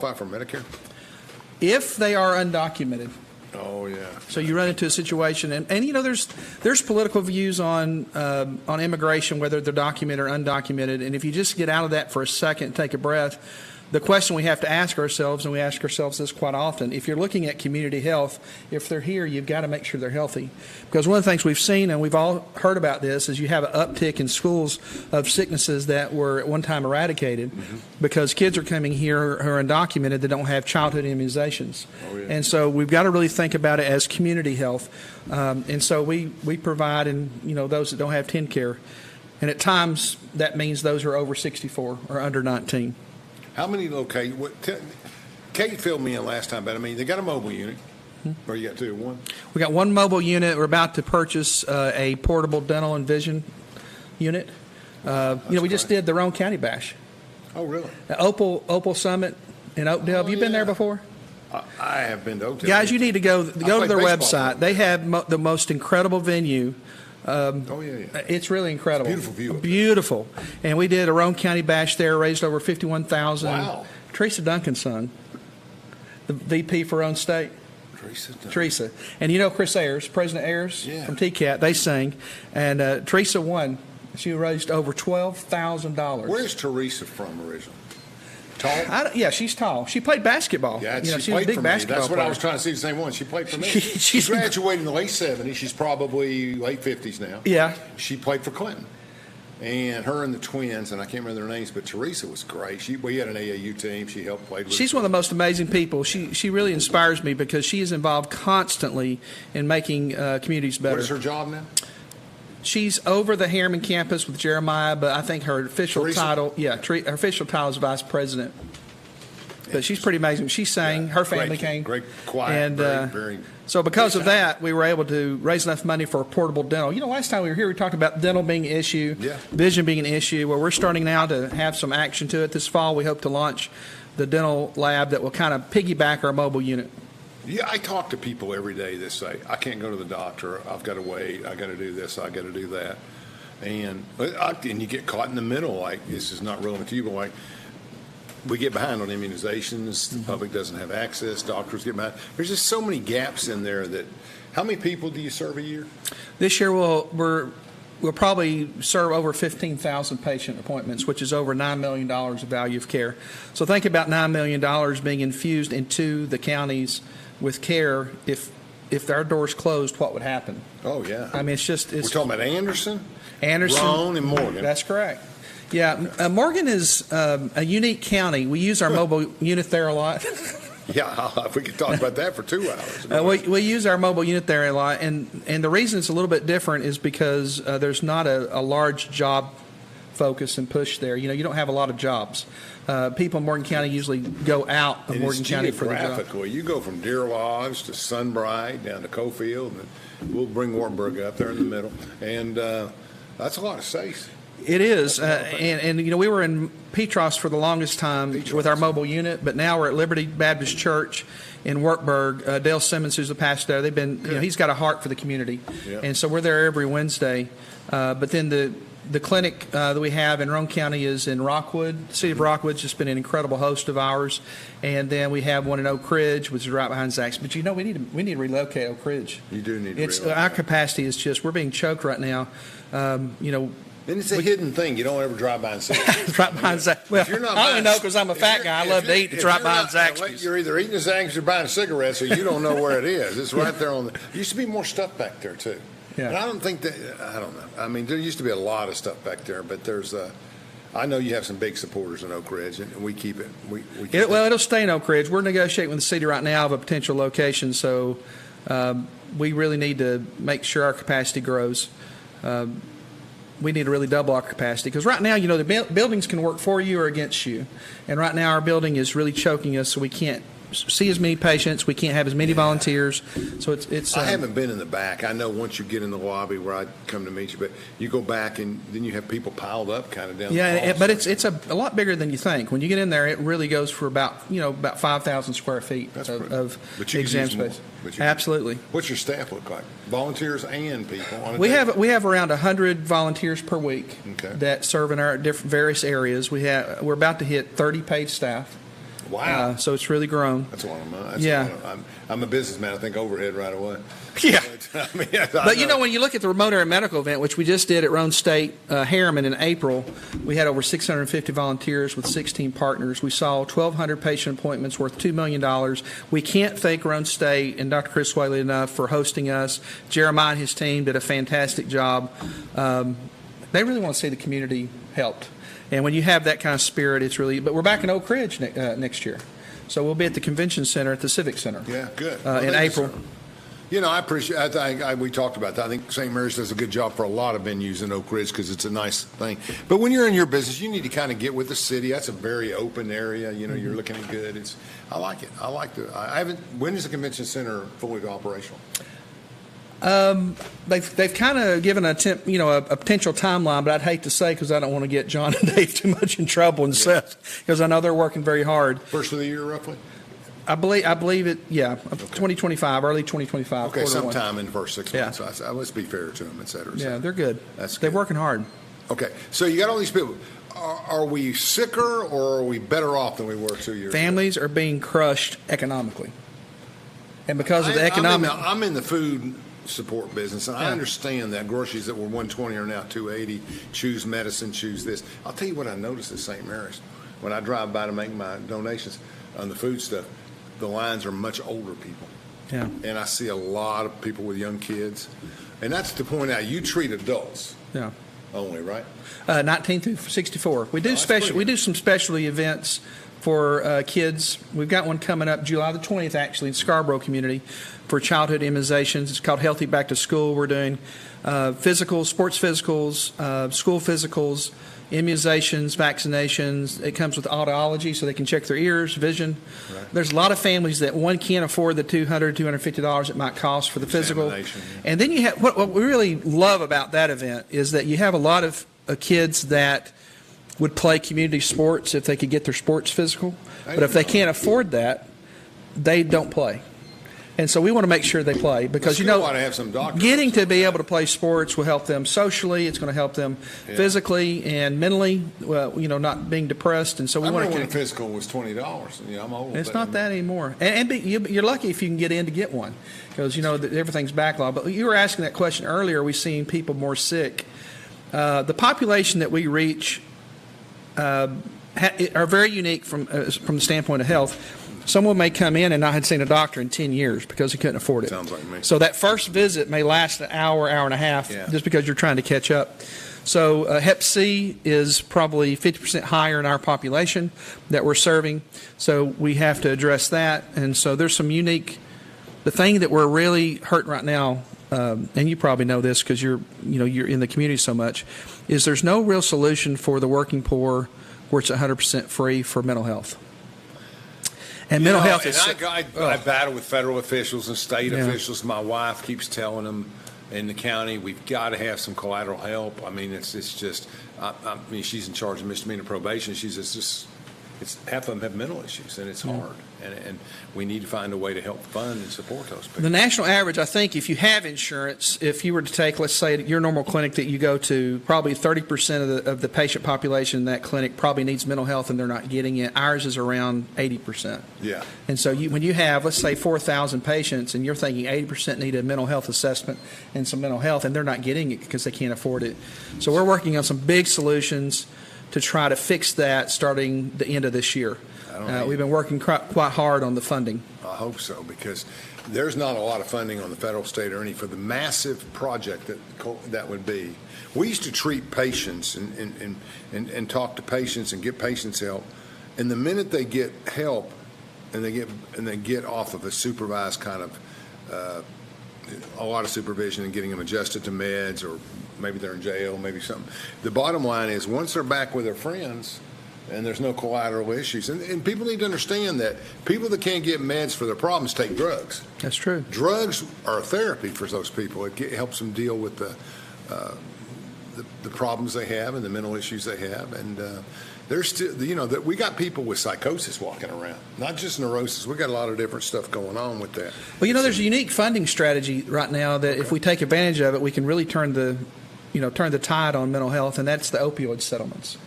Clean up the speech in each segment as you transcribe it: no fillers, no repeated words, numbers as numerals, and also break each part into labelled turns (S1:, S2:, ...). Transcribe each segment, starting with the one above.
S1: For Medicare?
S2: If they are undocumented.
S1: Oh, yeah.
S2: So you run into a situation, and you know, there's political views on immigration, whether they're documented or undocumented, and if you just get out of that for a second and take a breath, the question we have to ask ourselves, and we ask ourselves this quite often, if you're looking at community health, if they're here, you've got to make sure they're healthy. Because one of the things we've seen, and we've all heard about this, is you have an uptick in schools of sicknesses that were at one time eradicated because kids are coming here who are undocumented that don't have childhood immunizations.
S1: Oh, yeah.
S2: And so we've got to really think about it as community health. And so we provide, and you know, those that don't have TennCare. And at times that means those are over 64 or under 19.
S1: How many locations? Kate filled me in last time, but I mean, they got a mobile unit. Or you got two or one?
S2: We got one mobile unit. We're about to purchase a portable dental and vision unit. We just did the Roane County Bash.
S1: Oh, really?
S2: The Opal Summit in Oakdale. Have you been there before?
S1: I have been to Oakdale.
S2: Guys, you need to go to their website. They have the most incredible venue. It's really incredible.
S1: It's a beautiful view.
S2: Beautiful. And we did a Roane County Bash there, raised over $51,000.
S1: Wow.
S2: Teresa Duncan's son, the VP for Roane State. Teresa. And you know Chris Ayers, President Ayers from TCAT, they sang. And Teresa won. She raised over $12,000.
S1: Where's Teresa from originally? Tall?
S2: Yeah, she's tall. She played basketball.
S1: Yeah,
S2: she's
S1: played
S2: a big
S1: for
S2: basketball
S1: me. That's what
S2: player.
S1: I was trying to see, the same one. She played for me. She graduated in the late 70s. She's probably late 50s now.
S2: Yeah.
S1: She played for Clinton. And her and the twins, and I can't remember their names, but Teresa was great. We had an AAU team. She helped play with.
S2: She's one of the most amazing people. She really inspires me because she is involved constantly in making communities better.
S1: What is her job now?
S2: She's over the Harriman campus with Jeremiah, but I think her official title, her official title is vice president. But she's pretty amazing. She sang. Her family came.
S1: Great, quiet, and very
S2: so because of that, we were able to raise enough money for a portable dental. You know, last time we were here, we talked about dental being an issue, vision being an issue. Well, we're starting now to have some action to it. This fall, we hope to launch the dental lab that will kind of piggyback our mobile unit.
S1: Yeah, I talk to people every day that say, I can't go to the doctor. I've got to wait. I got to do this. I got to do that. And you get caught in the middle, like, this is not relevant to you, but like, we get behind on immunizations. The public doesn't have access. Doctors get behind. There's just so many gaps in there that. How many people do you serve a year?
S2: This year we'll probably serve over 15,000 patient appointments, which is over $9 million of value of care. So think about $9 million being infused into the counties with care. If our doors closed, what would happen?
S1: Oh yeah.
S2: I mean, we're
S1: talking about Anderson,
S2: Roane,
S1: and Morgan.
S2: That's correct. Yeah, Morgan is a unique county. We use our mobile unit there a lot.
S1: Yeah, we could talk about that for 2 hours.
S2: We use our mobile unit there a lot, and the reason it's a little bit different is because there's not a large job focus and push there. You know, you don't have a lot of jobs. People in Morgan County usually go out of Morgan County for the job.
S1: You go from Deer Lodge to Sunbright down to Cofield, and we'll bring Wartburg up there in the middle, and that's a lot of space.
S2: It is, and you know, we were in Petros for the longest time with our mobile unit, but now we're at Liberty Baptist Church in Wartburg. Dale Simmons, who's the pastor there, they've been, you know, he's got a heart for the community, and so we're there every Wednesday. But then the clinic that we have in Roane County is in Rockwood. The city of Rockwood's just been an incredible host of ours, and then we have one in Oak Ridge, which is right behind Zach's. But you know, we need to relocate Oak Ridge.
S1: You do need to relocate.
S2: Our capacity is just, we're being choked right now. You know.
S1: And it's a hidden thing. You don't ever drive by and see it.
S2: It's right behind Zach. Well, I only know because I'm a fat guy. I love to eat. It's right behind Zaxby's.
S1: You're either eating a Zaxby's or buying cigarettes, or you don't know where it is. It's right there on the. There used to be more stuff back there too.
S2: Yeah.
S1: And I don't think that. I don't know. I mean, there used to be a lot of stuff back there, but there's. I know you have some big supporters in Oak Ridge, and we keep it.
S2: It'll stay in Oak Ridge. We're negotiating with the city right now of a potential location, so we really need to make sure our capacity grows. We need to really double our capacity because right now, you know, the buildings can work for you or against you. And right now our building is really choking us, so we can't see as many patients. We can't have as many volunteers. So it's.
S1: I haven't been in the back. I know once you get in the lobby where I come to meet you, but you go back and then you have people piled up kind of down.
S2: Yeah, but it's a lot bigger than you think. When you get in there, it really goes for about 5,000 square feet of exam space. Absolutely.
S1: What's your staff look like? Volunteers and people on a
S2: We have around 100 volunteers per week that serve in our various areas. We're about to hit 30 paid staff.
S1: Wow.
S2: So it's really grown.
S1: That's a lot of money.
S2: Yeah.
S1: I'm a businessman. I think overhead right away.
S2: Yeah.
S1: But, I mean,
S2: But you know, when you look at the remote area medical event, which we just did at Roane State Harriman in April, we had over 650 volunteers with 16 partners. We saw 1,200 patient appointments worth $2 million. We can't thank Roane State and Dr. Chris Whaley enough for hosting us. Jeremiah and his team did a fantastic job. They really want to see the community helped. And when you have that kind of spirit, it's really. But we're back in Oak Ridge next year. So we'll be at the convention center at the Civic Center.
S1: Yeah, good.
S2: In April.
S1: You know, I appreciate. I think we talked about that. I think St. Mary's does a good job for a lot of venues in Oak Ridge because it's a nice thing. But when you're in your business, you need to kind of get with the city. That's a very open area. You know, you're looking at good. I like it. I like the. I haven't. When is the convention center fully operational?
S2: They've kind of given a potential timeline, but I'd hate to say because I don't want to get John and Dave too much in trouble and Seth because I know they're working very hard.
S1: First of the year, roughly.
S2: I believe it. Yeah, 2025, early 2025.
S1: Okay, sometime
S2: one.
S1: in the first 6 months. So let's be fair to them, et cetera.
S2: Yeah, they're good.
S1: That's good.
S2: They're working hard.
S1: Okay, so you got all these people. Are we sicker or are we better off than we were 2 years ago?
S2: Families are being crushed economically, and because of the economic.
S1: I'm in the food support business, and I understand that groceries that were $120 are now $280. Choose medicine, choose this. I'll tell you what I noticed at St. Mary's when I drive by to make my donations on the food stuff. The lines are much older people.
S2: Yeah.
S1: And I see a lot of people with young kids. And that's to point out, you treat adults only, right?
S2: 19 through 64. We do We do some specialty events for kids. We've got one coming up July the 20th, actually, in Scarborough community for childhood immunizations. It's called Healthy Back to School. We're doing physicals, sports physicals, school physicals, immunizations, vaccinations. It comes with audiology, so they can check their ears, vision. Right. There's a lot of families that, one, can't afford the $250 it might cost for the physical. And then you have, what we really love about that event is that you have a lot of kids that would play community sports if they could get their sports physical. But if they can't afford that, they don't play. And so we want to make sure they play because,
S1: want to have some doctors.
S2: Getting to be able to play sports will help them socially. It's going to help them physically and mentally, not being depressed. And so we want to.
S1: When a physical was $20. I'm old.
S2: It's not that anymore. And you're lucky if you can get in to get one because, everything's backlogged. But you were asking that question earlier. Are we seeing people more sick? The population that we reach are very unique from the standpoint of health. Someone may come in and not had seen a doctor in 10 years because he couldn't afford it.
S1: Sounds like me.
S2: So that first visit may last an hour, hour and a half, just because you're trying to catch up. So Hep C is probably 50% higher in our population that we're serving. So we have to address that. And so there's some unique. The thing that we're really hurting right now, and you probably know this because you're in the community so much, is there's no real solution for the working poor where it's 100% free for mental health. And mental health is.
S1: I battle with federal officials and state officials. My wife keeps telling them in the county, we've got to have some collateral help. I mean, it's just. I mean, she's in charge of misdemeanor probation. She's just. It's half of them have mental issues, and it's hard. And we need to find a way to help fund and support those people.
S2: The national average, I think, if you have insurance, if you were to take, let's say, your normal clinic that you go to, probably 30% of the patient population in that clinic probably needs mental health, and they're not getting it. Ours is around 80%.
S1: Yeah.
S2: And so when you have, let's say, 4,000 patients, and you're thinking 80% need a mental health assessment and some mental health, and they're not getting it because they can't afford it. So we're working on some big solutions to try to fix that starting the end of this year. We've been working quite hard on the funding.
S1: I hope so, because there's not a lot of funding on the federal, state, or any for the massive project that would be. We used to treat patients and talk to patients and get patients help, and the minute they get help and they get off of a supervised kind of a lot of supervision and getting them adjusted to meds, or maybe they're in jail, maybe something. The bottom line is once they're back with their friends and there's no collateral issues, and people need to understand that people that can't get meds for their problems take drugs.
S2: That's true.
S1: Drugs are therapy for those people. It helps them deal with the problems they have and the mental issues they have. And there's still, that we got people with psychosis walking around, not just neurosis. We got a lot of different stuff going on with that.
S2: Well, there's a unique funding strategy right now that if we take advantage of it, we can really turn the tide on mental health, and that's the opioid settlements.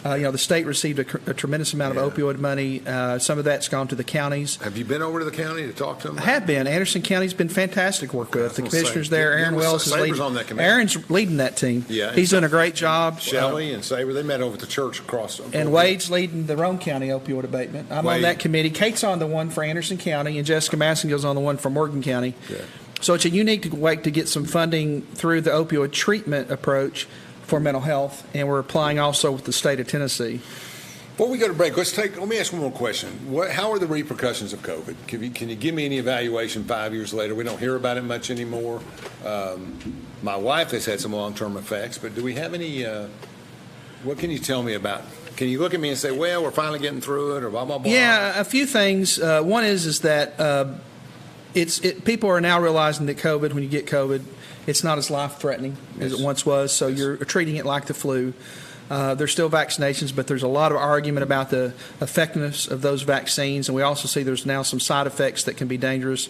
S2: The state received a tremendous amount of opioid money. Some of that's gone to the counties.
S1: Have you been over to the county to talk to them?
S2: I have been. Anderson County's been fantastic to work with. The commissioner's there. Aaron Wells is leading.
S1: On that committee.
S2: Aaron's leading that team.
S1: Yeah,
S2: he's doing a great job.
S1: Shelley and Sabre, they met over at the church across.
S2: And Wade's leading the Roane County opioid abatement. I'm on that committee. Kate's on the one for Anderson County, and Jessica Massengill's on the one for Morgan County.
S1: Yeah.
S2: So it's a unique way to get some funding through the opioid treatment approach for mental health, and we're applying also with the state of Tennessee.
S1: Before we go to break, let me ask one more question. How are the repercussions of COVID? Can you give me any evaluation 5 years later? We don't hear about it much anymore. My wife has had some long-term effects, but do we have any, what can you tell me about? Can you look at me and say, well, we're finally getting through it, or blah, blah, blah?
S2: Yeah, a few things. One is that people are now realizing that COVID, when you get COVID, it's not as life-threatening as it once was, so you're treating it like the flu. There's still vaccinations, but there's a lot of argument about the effectiveness of those vaccines, and we also see there's now some side effects that can be dangerous.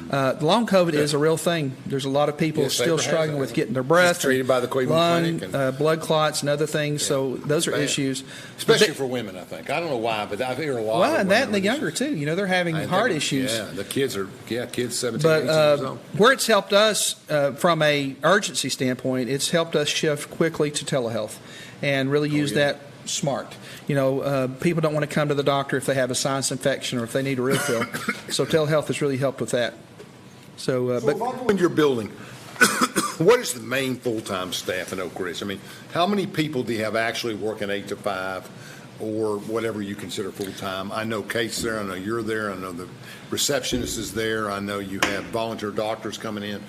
S2: Long COVID is a real thing. There's a lot of people still struggling with getting their breath,
S1: treated by the Cleveland Clinic,
S2: blood clots, and other things. So those are issues,
S1: especially for women. I think I don't know why, but I hear a lot.
S2: Well, and that and the younger too. They're having heart issues.
S1: Yeah, the kids 17, 18 years old.
S2: Where it's helped us from a urgency standpoint, it's helped us shift quickly to telehealth and really use that smart. People don't want to come to the doctor if they have a sinus infection or if they need a refill. So telehealth has really helped with that. So
S1: but in your building, what is the main full-time staff in Oak Ridge? I mean, how many people do you have actually working 8 to 5 or whatever you consider full-time? I know Kate's there. I know you're there. I know the receptionist is there. I know you have volunteer doctors coming in.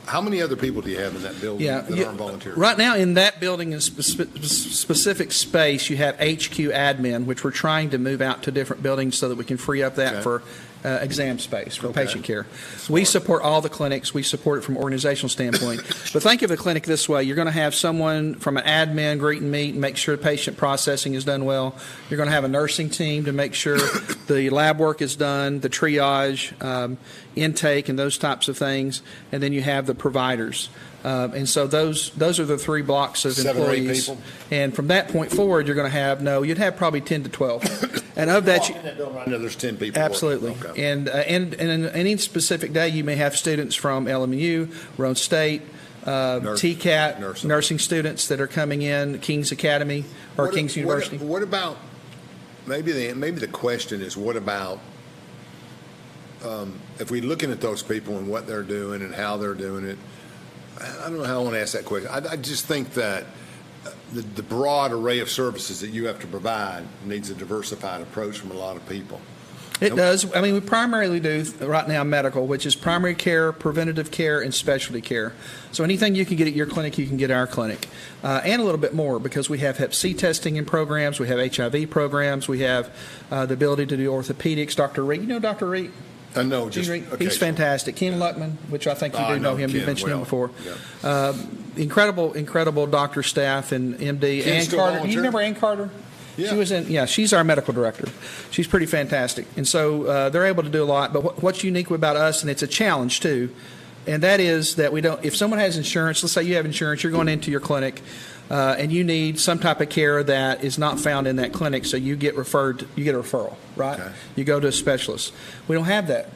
S1: How many other people do you have in that building that aren't volunteers?
S2: Right now in that building in specific space, you have HQ admin, which we're trying to move out to different buildings so that we can free up that for exam space for patient care. We support all the clinics. We support it from an organizational standpoint. But think of the clinic this way. You're going to have someone from an admin greet and meet and make sure patient processing is done well. You're going to have a nursing team to make sure the lab work is done, the triage, intake, and those types of things. And then you have the providers. And so those are the 3 blocks of
S1: 7 or 8
S2: employees.
S1: people?
S2: And from that point forward, you're going to have, you'd have probably 10 to 12. And of that,
S1: I know there's 10 people.
S2: Absolutely.
S1: Okay.
S2: And in any specific day, you may have students from LMU, Roane State, TCAT, nursing students that are coming in, King's Academy or King's University.
S1: What about, maybe the question is, what about, if we're looking at those people and what they're doing and how they're doing it, I don't know how I want to ask that question. I just think that the broad array of services that you have to provide needs a diversified approach from a lot of people.
S2: It does. I mean, we primarily do right now medical, which is primary care, preventative care, and specialty care. So anything you can get at your clinic, you can get at our clinic. And a little bit more because we have Hep C testing and programs. We have HIV programs. We have the ability to do orthopedics. Dr. Reed, you know Dr. Reed?
S1: No,
S2: he's fantastic. Ken Luckman, which I think you do know him. You've mentioned him before. Yeah. Incredible doctor staff and MD. Ann Carter. You remember Ann Carter?
S1: Yeah.
S2: She was in. Yeah, she's our medical director. She's pretty fantastic, and so they're able to do a lot. But what's unique about us, and it's a challenge too, and that is that we don't. If someone has insurance, let's say you have insurance, you're going into your clinic. And you need some type of care that is not found in that clinic, so you get referred. You get a referral, right? Okay. You go to a specialist. We don't have that.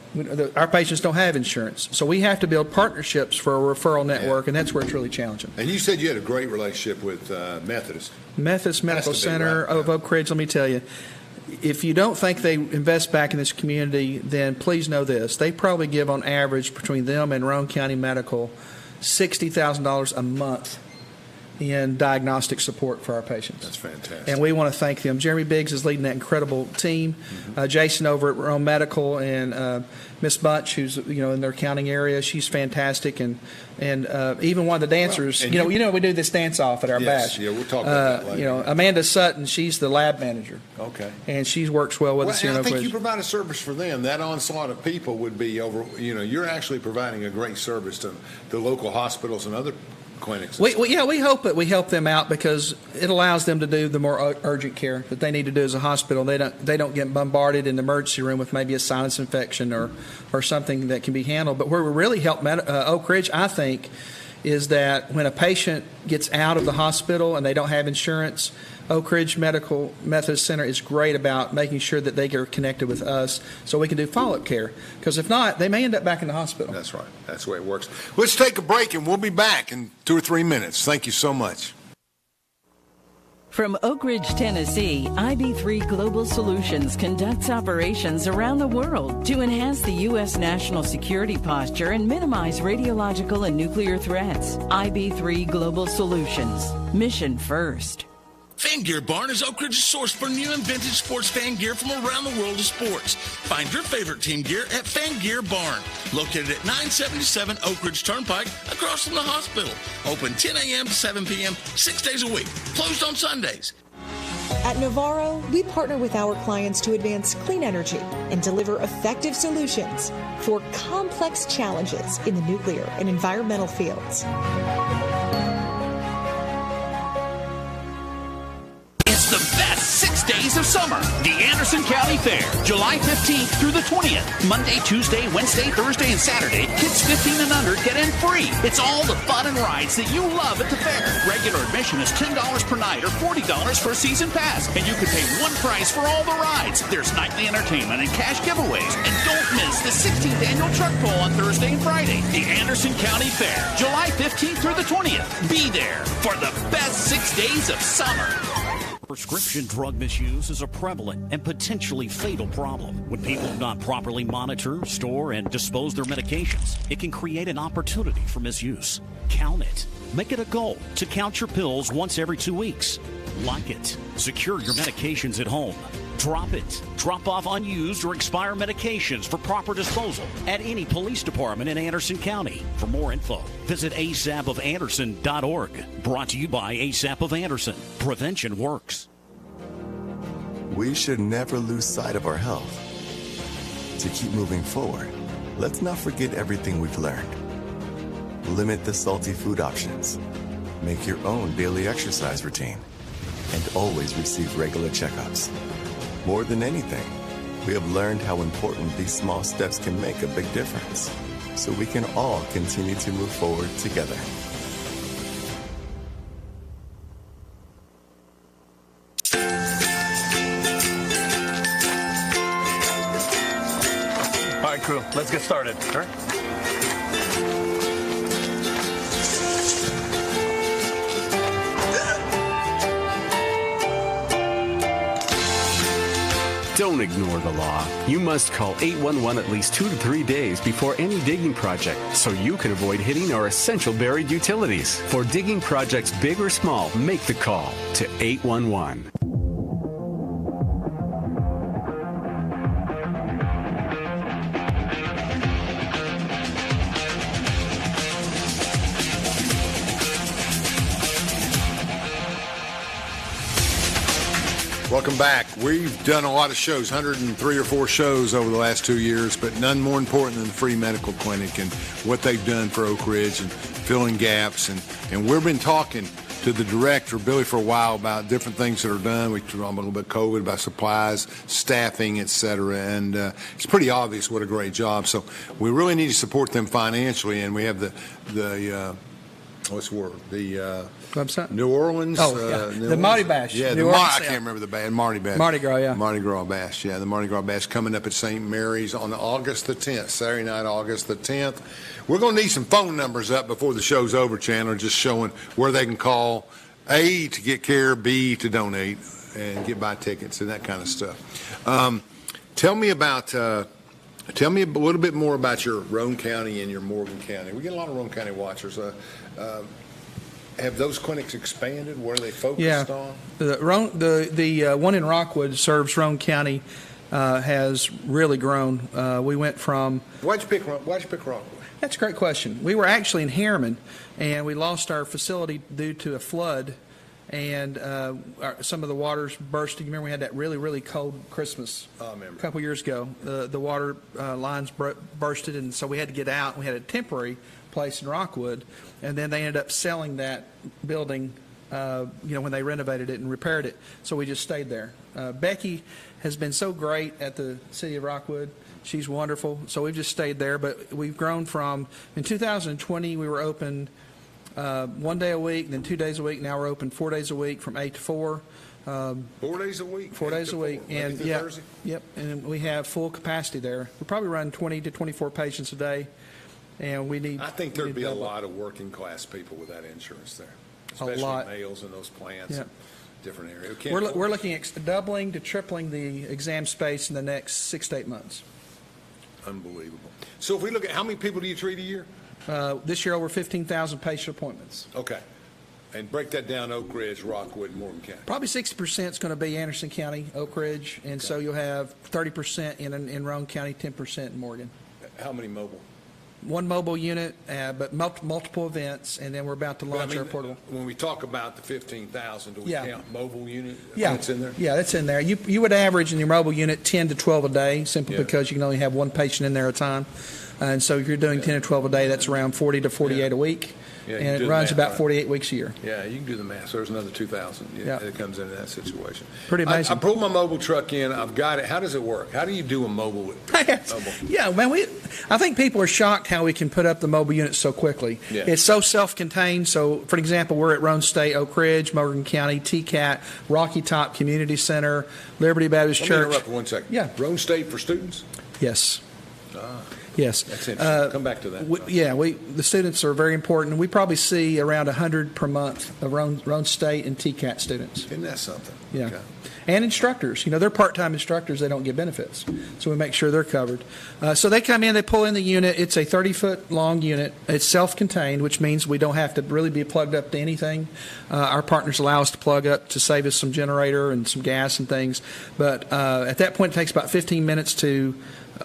S2: Our patients don't have insurance, so we have to build partnerships for a referral network, and that's where it's really challenging.
S1: And you said you had a great relationship with Methodist
S2: Medical Center of Oak Ridge. Let me tell you, if you don't think they invest back in this community, then please know this: they probably give on average between them and Roane County Medical $60,000 a month in diagnostic support for our patients.
S1: That's fantastic.
S2: And we want to thank them. Jeremy Biggs is leading that incredible team. Mm-hmm. Jason over at Roane Medical and Miss Bunch, who's in their accounting area, she's fantastic. And even one of the dancers, we do this dance off at our bash.
S1: Yeah, we'll talk about that later.
S2: Amanda Sutton, she's the lab manager.
S1: Okay.
S2: And she works well with us here in Oak Ridge.
S1: I think you provide a service for them. That onslaught of people would be over. You're actually providing a great service to the local hospitals and other clinics.
S2: We hope that we help them out because it allows them to do the more urgent care that they need to do as a hospital. They don't get bombarded in the emergency room with maybe a sinus infection or something that can be handled. But where we really help Oak Ridge, I think, is that when a patient gets out of the hospital and they don't have insurance, Oak Ridge Medical Methodist Center is great about making sure that they get connected with us so we can do follow-up care. Because if not, they may end up back in the hospital.
S1: That's right. That's the way it works. Let's take a break, and we'll be back in 2 or 3 minutes. Thank you so much.
S3: From Oak Ridge, Tennessee, IB3 Global Solutions conducts operations around the world to enhance the U.S. national security posture and minimize radiological and nuclear threats. IB3 Global Solutions. Mission first.
S4: Fan Gear Barn is Oak Ridge's source for new and vintage sports fan gear from around the world of sports. Find your favorite team gear at Fan Gear Barn, located at 977 Oak Ridge Turnpike, across from the hospital. Open 10 a.m. to 7 p.m., 6 days a week. Closed on Sundays.
S5: At Navarro, we partner with our clients to advance clean energy and deliver effective solutions for complex challenges in the nuclear and environmental fields.
S6: The best 6 days of summer. The Anderson County Fair, July 15th through the 20th. Monday, Tuesday, Wednesday, Thursday, and Saturday. Kids 15 and under get in free. It's all the fun and rides that you love at the fair. Regular admission is $10 per night or $40 for a season pass. And you can pay one price for all the rides. There's nightly entertainment and cash giveaways. And don't miss the 16th annual truck pull on Thursday and Friday. The Anderson County Fair, July 15th through the 20th. Be there for the best 6 days of summer.
S7: Prescription drug misuse is a prevalent and potentially fatal problem. When people do not properly monitor, store, and dispose their medications, it can create an opportunity for misuse. Count it. Make it a goal to count your pills once every 2 weeks. Like it. Secure your medications at home. Drop it. Drop off unused or expired medications for proper disposal at any police department in Anderson County. For more info, visit asapofanderson.org. Brought to you by ASAP of Anderson. Prevention works.
S8: We should never lose sight of our health. To keep moving forward, let's not forget everything we've learned. Limit the salty food options. Make your own daily exercise routine. And always receive regular checkups. More than anything, we have learned how important these small steps can make a big difference, so we can all continue to move forward together.
S9: All right, crew, let's get started. Sure.
S10: Don't ignore the law. You must call 811 at least 2 to 3 days before any digging project so you can avoid hitting our essential buried utilities. For digging projects big or small, make the call to 811.
S1: Welcome back. We've done a lot of shows, 103 or 4 shows over the last 2 years, but none more important than the free medical clinic and what they've done for Oak Ridge and filling gaps. And we've been talking to the director, Billy, for a while about different things that are done. We talked a little bit COVID, about supplies, staffing, et cetera. And it's pretty obvious what a great job. So we really need to support them financially. And we have the what's the word? The
S2: website?
S1: New Orleans.
S2: The Mardi Bash.
S1: Yeah, I can't remember the band. Mardi Bash.
S2: Mardi Gras, yeah.
S1: Mardi Gras Bash, yeah. The Mardi Gras Bash coming up at St. Mary's on August the 10th, Saturday night, August the 10th. We're going to need some phone numbers up before the show's over, Chandler, just showing where they can call, A, to get care, B, to donate, and get buy tickets and that kind of stuff. Tell me a little bit more about your Roane County and your Morgan County. We get a lot of Roane County watchers. Have those clinics expanded? What are they focused on?
S2: The one in Rockwood serves Roane County has really grown. We went from.
S1: Why'd you pick Rockwood?
S2: That's a great question. We were actually in Harriman, and we lost our facility due to a flood, and some of the waters bursted. You remember we had that really, really cold Christmas a couple years ago. The water lines bursted, and so we had to get out. We had a temporary place in Rockwood, and then they ended up selling that building when they renovated it and repaired it, so we just stayed there. Becky has been so great at the city of Rockwood. She's wonderful, so we've just stayed there, but we've grown from, in 2020 we were open 1 day a week, then 2 days a week. Now we're open 4 days a week from 8 to 4.
S1: 4 days a week?
S2: 4 days a week.
S1: And
S2: yeah, yep. And we have full capacity there. We probably run 20 to 24 patients a day. And we need.
S1: I think there'd be a lot of working class people with that insurance there, especially males in those plants, different areas.
S2: We're looking at doubling to tripling the exam space in the next 6 to 8 months.
S1: Unbelievable. So if we look at how many people do you treat a year?
S2: This year, over 15,000 patient appointments.
S1: Okay. And break that down: Oak Ridge, Rockwood, and Morgan County.
S2: Probably 60% is going to be Anderson County, Oak Ridge, and so you'll have 30% in Roane County, 10% in Morgan.
S1: How many mobile?
S2: 1 mobile unit, but multiple events, and then we're about to launch our portable.
S1: When we talk about the 15,000, do we count mobile unit?
S2: Yeah,
S1: that's in there.
S2: Yeah, that's in there. You would average in your mobile unit 10 to 12 a day, simply because you can only have 1 patient in there at a time. And so if you're doing 10 to 12 a day, that's around 40 to 48 a week.
S1: Yeah,
S2: and it runs about 48 weeks a year.
S1: Yeah, you can do the math. So there's another 2,000 that comes into that situation.
S2: Pretty amazing.
S1: I pulled my mobile truck in. I've got it. How does it work? How do you do a mobile?
S2: Yeah, man, I think people are shocked how we can put up the mobile units so quickly.
S1: Yeah.
S2: It's so self-contained. So, for example, we're at Roane State, Oak Ridge, Morgan County, TCAT, Rocky Top Community Center, Liberty Baptist Church.
S1: Let me interrupt for 1 second.
S2: Yeah.
S1: Roane State for students?
S2: Yes. Yes.
S1: That's interesting. Come back to that.
S2: The students are very important. We probably see around 100 per month of Roane State and TCAT students.
S1: Isn't that something?
S2: Yeah.
S1: Okay.
S2: And instructors. They're part-time instructors. They don't get benefits. So we make sure they're covered. So they come in, they pull in the unit. It's a 30-foot long unit. It's self-contained, which means we don't have to really be plugged up to anything. Our partners allow us to plug up to save us some generator and some gas and things. But at that point, it takes about 15 minutes to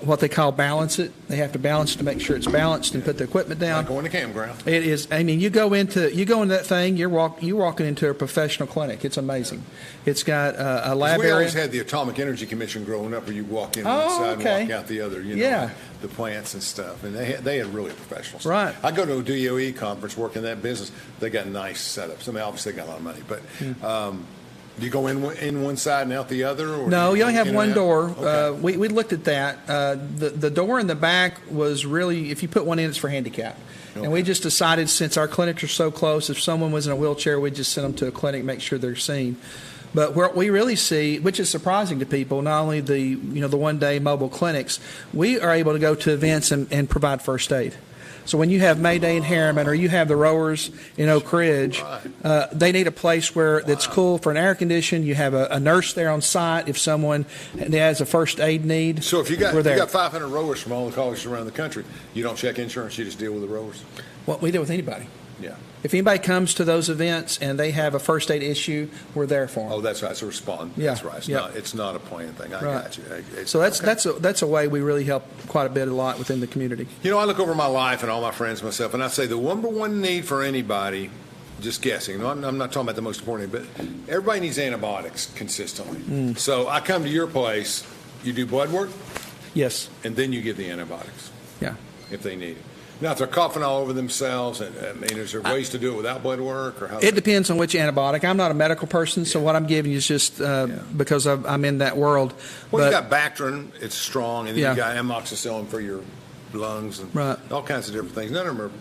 S2: what they call balance it. They have to balance it to make sure it's balanced and put the equipment down.
S1: Like going to campground.
S2: It is. I mean, you go into that thing. You're walking into a professional clinic. It's amazing. It's got a lab area.
S1: We always had the Atomic Energy Commission growing up, where you walk in one side and walk out the other. The plants and stuff, and they had really professional stuff.
S2: Right.
S1: I go to a DOE conference, work in that business. They got nice setups. I mean, obviously they got a lot of money, but. Do you go in one side and out the other? Or
S2: no, you only have one door.
S1: Okay.
S2: We looked at that. The door in the back was really, if you put one in, it's for handicap. Okay. And we just decided, since our clinics are so close, if someone was in a wheelchair, we'd just send them to a clinic, make sure they're seen. But what we really see, which is surprising to people, not only the 1 day mobile clinics, we are able to go to events and provide first aid. So when you have May Day in Harriman, or you have the rowers in Oak Ridge, they need a place that's cool for an air condition. You have a nurse there on site if someone has a first aid need.
S1: So if you got 500 rowers from all the colleges around the country, you don't check insurance, you just deal with the rowers?
S2: Well, we deal with anybody.
S1: Yeah.
S2: If anybody comes to those events and they have a first aid issue, we're there for them.
S1: Oh, that's right. It's a respond.
S2: Yeah.
S1: That's right. It's not a plan thing. I got you.
S2: So that's a way we really help quite a lot within the community.
S1: I look over my life and all my friends, myself, and I say the number one need for anybody, just guessing. No, I'm not talking about the most important, but everybody needs antibiotics consistently. So I come to your place. You do blood work.
S2: Yes.
S1: And then you give the antibiotics.
S2: Yeah.
S1: If they need it. Now, if they're coughing all over themselves, is there ways to do it without blood work? Or how?
S2: It depends on which antibiotic. I'm not a medical person, so what I'm giving you is just because I'm in that world.
S1: Well, you got Bactrin, it's strong, and then you got amoxicillin for your lungs and all kinds of different things. None of them are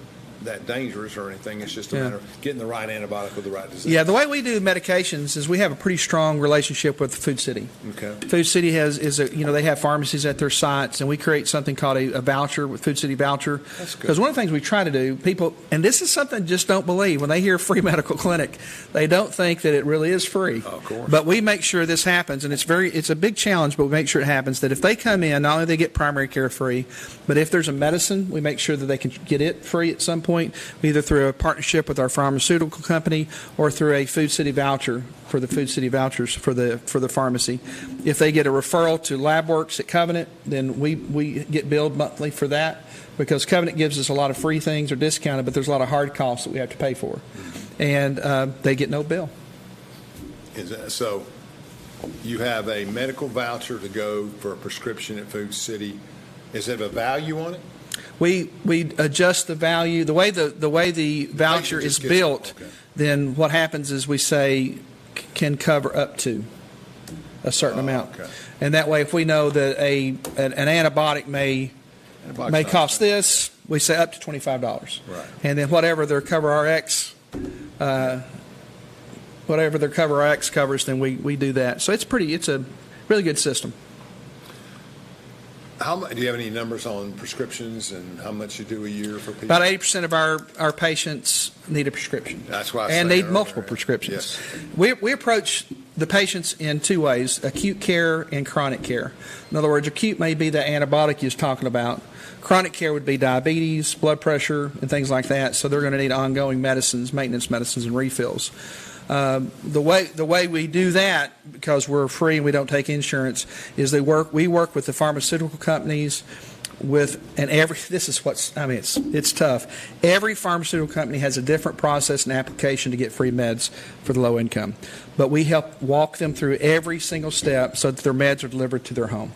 S1: that dangerous or anything. It's just a matter of getting the right antibiotic with the right disease.
S2: Yeah, the way we do medications is we have a pretty strong relationship with Food City.
S1: Okay.
S2: Food City they have pharmacies at their sites, and we create something called a voucher with Food City Voucher.
S1: That's good.
S2: Because one of the things we try to do, people, and this is something just don't believe, when they hear free medical clinic, they don't think that it really is free.
S1: Oh, of course.
S2: But we make sure this happens, and it's a big challenge, but we make sure it happens, that if they come in, not only they get primary care free, but if there's a medicine, we make sure that they can get it free at some point, either through a partnership with our pharmaceutical company or through a Food City voucher for the Food City vouchers for the pharmacy. If they get a referral to LabWorks at Covenant, then we get billed monthly for that, because Covenant gives us a lot of free things or discounted, but there's a lot of hard costs that we have to pay for. And they get no bill.
S1: So you have a medical voucher to go for a prescription at Food City. Is there a value on it?
S2: We adjust the value. The way the voucher is built, then what happens is we say can cover up to a certain amount.
S1: Okay.
S2: And that way, if we know that an antibiotic may cost this, we say up to $25.
S1: Right.
S2: And then whatever their Cover RX, covers, then we do that. So it's a really good system.
S1: Do you have any numbers on prescriptions and how much you do a year for people?
S2: About 80% of our patients need a prescription.
S1: That's why I
S2: and
S1: said
S2: need
S1: earlier.
S2: multiple prescriptions.
S1: Yes.
S2: We approach the patients in two ways: acute care and chronic care. In other words, acute may be the antibiotic you was talking about. Chronic care would be diabetes, blood pressure, and things like that. So they're going to need ongoing medicines, maintenance medicines, and refills. The way we do that, because we're free and we don't take insurance, is we work with the pharmaceutical companies it's tough. Every pharmaceutical company has a different process and application to get free meds for the low income. But we help walk them through every single step so that their meds are delivered to their home.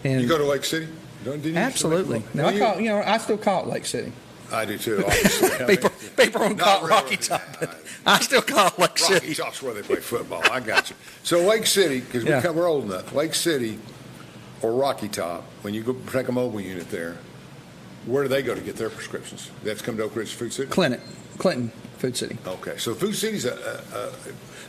S2: And
S1: you go to Lake City?
S2: Absolutely. No, I still call it Lake City.
S1: I do too. Obviously.
S2: People don't call it Rocky Top, but I still call it Lake City.
S1: Rocky Top's where they play football. I got you. So Lake City, because we're old enough. Lake City or Rocky Top, when you go take a mobile unit there, where do they go to get their prescriptions? They have to come to Oak Ridge Food City?
S2: Clinton Food City.
S1: Okay, so Food City's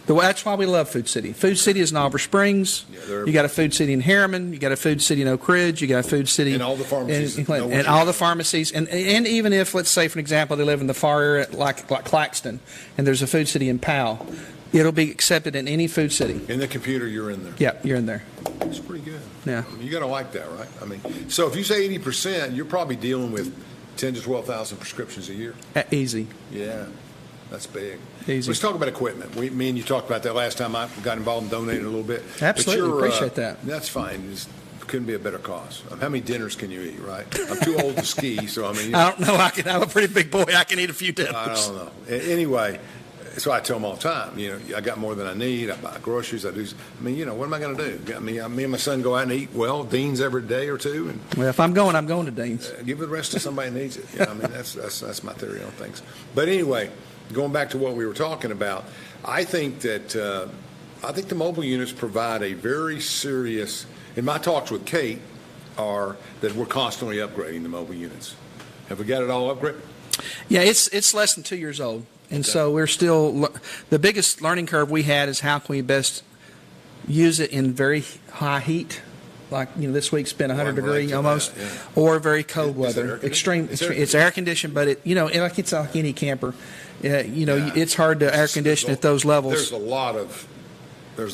S2: that's why we love Food City. Food City is in Oliver Springs. You got a Food City in Harriman. You got a Food City in Oak Ridge. You got a Food City
S1: in all the pharmacies
S2: in Clinton. And all the pharmacies. And even if, let's say, for example, they live in the far area like Claxton, and there's a Food City in Powell, it'll be accepted in any Food City.
S1: In the computer, you're in there.
S2: Yeah, you're in there.
S1: That's pretty good.
S2: Yeah.
S1: You got to like that, right? I mean, so if you say 80%, you're probably dealing with 10 to 12,000 prescriptions a year.
S2: Easy.
S1: Yeah. That's big.
S2: Easy.
S1: Let's talk about equipment. Me and you talked about that last time. I got involved and donated a little bit.
S2: Absolutely. Appreciate that.
S1: That's fine. It couldn't be a better cause. How many dinners can you eat, right? I'm too old to ski, so I mean.
S2: I don't know. I'm a pretty big boy. I can eat a few dinners.
S1: I don't know. Anyway, so I tell them all the time, I got more than I need. I buy groceries. I do. I mean, what am I going to do? Me and my son go out and eat, Dean's every day or two. And,
S2: well, if I'm going to Dean's.
S1: Give the rest to somebody who needs it. I mean, that's my theory on things. But anyway, going back to what we were talking about, I think that the mobile units provide a very serious. And my talks with Kate are that we're constantly upgrading the mobile units. Have we got it all upgraded?
S2: Yeah, it's less than 2 years old, and so we're still. The biggest learning curve we had is how can we best use it in very high heat. Like this week's been 100 degree almost, or very cold weather, extreme. It's air conditioned, but it's like any camper. It's hard to air condition at those levels.
S1: There's a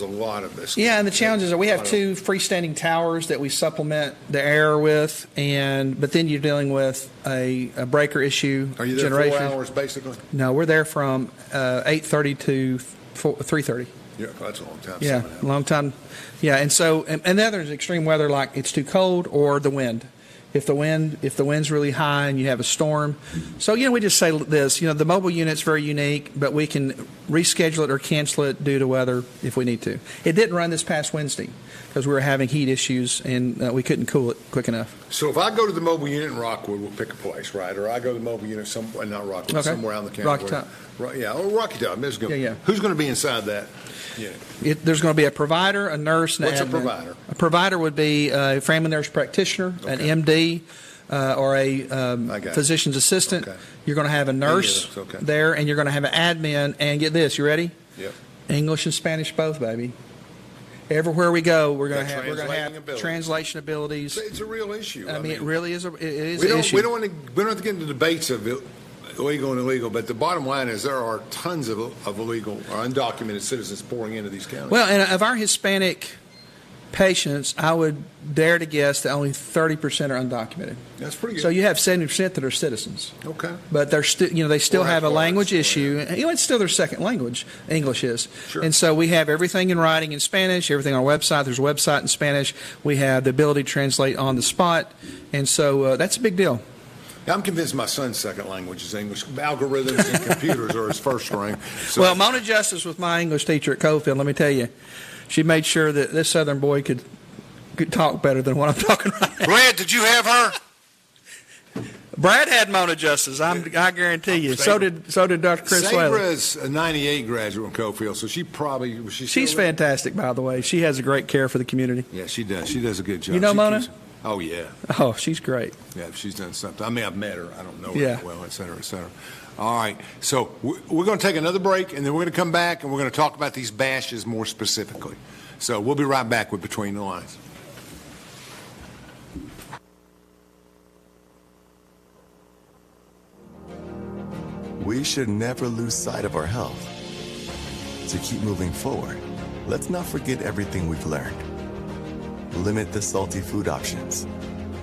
S1: lot of this.
S2: Yeah, and the challenges are we have two freestanding towers that we supplement the air with, but then you're dealing with a breaker issue.
S1: Are you there
S2: generation.
S1: 4 hours basically?
S2: No, we're there from 8:30 to 3:30.
S1: Yeah, that's a long time.
S2: Yeah, long time. Yeah, and so and then there's extreme weather like it's too cold or the wind. If the wind's really high and you have a storm. So, we just say this, the mobile unit's very unique, but we can reschedule it or cancel it due to weather if we need to. It didn't run this past Wednesday because we were having heat issues and we couldn't cool it quick enough.
S1: So if I go to the mobile unit in Rockwood, we'll pick a place, right? Or I go to the mobile unit somewhere, not Rockwood, somewhere around the county.
S2: Rocky Top.
S1: Rocky Top.
S2: Yeah.
S1: Who's going to be inside that? Yeah.
S2: There's going to be a provider, a nurse, and
S1: What's
S2: an admin.
S1: A provider?
S2: A provider would be a family nurse practitioner, an MD, or a physician's assistant.
S1: Okay.
S2: You're going to have a nurse there, and you're going to have an admin. And get this, you ready?
S1: Yep.
S2: English and Spanish both, baby. Everywhere we go, we're going to have translation abilities.
S1: It's a real issue.
S2: I mean, it really is. It is
S1: an
S2: an issue.
S1: We don't have to get into debates of illegal and illegal, but the bottom line is there are tons of illegal or undocumented citizens pouring into these counties.
S2: Well, and of our Hispanic patients, I would dare to guess that only 30% are undocumented.
S1: That's pretty good.
S2: So you have 70% that are citizens.
S1: Okay.
S2: But they're still, they still have a language issue. It's still their second language. English is.
S1: Sure.
S2: And so we have everything in writing in Spanish, everything on our website. There's a website in Spanish. We have the ability to translate on the spot, and so that's a big deal.
S1: I'm convinced my son's second language is English. Algorithms and computers are his first string. So.
S2: Well, Mona Justice was my English teacher at Cofield. Let me tell you, she made sure that this Southern boy could talk better than what I'm talking right now.
S1: Brad, did you have her?
S2: Brad had Mona Justice. I guarantee you. So did Dr. Chris Whaley.
S1: Sabra's a '98 graduate from Cofield, so she's
S2: fantastic, by the way. She has a great care for the community.
S1: Yeah, she does. She does a good job.
S2: You know Mona?
S1: Oh, yeah.
S2: Oh, she's great.
S1: Yeah, she's done something. I mean, I've met her. I don't know her
S2: Yeah.
S1: that well, et cetera, et cetera. All right. So we're going to take another break, and then we're going to come back, and we're going to talk about these bashes more specifically. So we'll be right back with Between the Lines.
S8: We should never lose sight of our health. To keep moving forward, let's not forget everything we've learned. Limit the salty food options.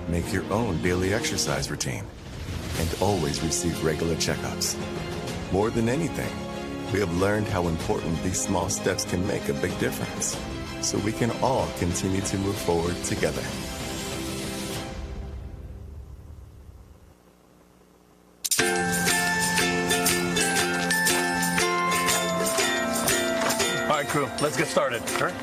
S8: Make your own daily exercise routine. And always receive regular checkups. More than anything, we have learned how important these small steps can make a big difference. So we can all continue to move forward together.
S9: All right, crew, let's get started. All right.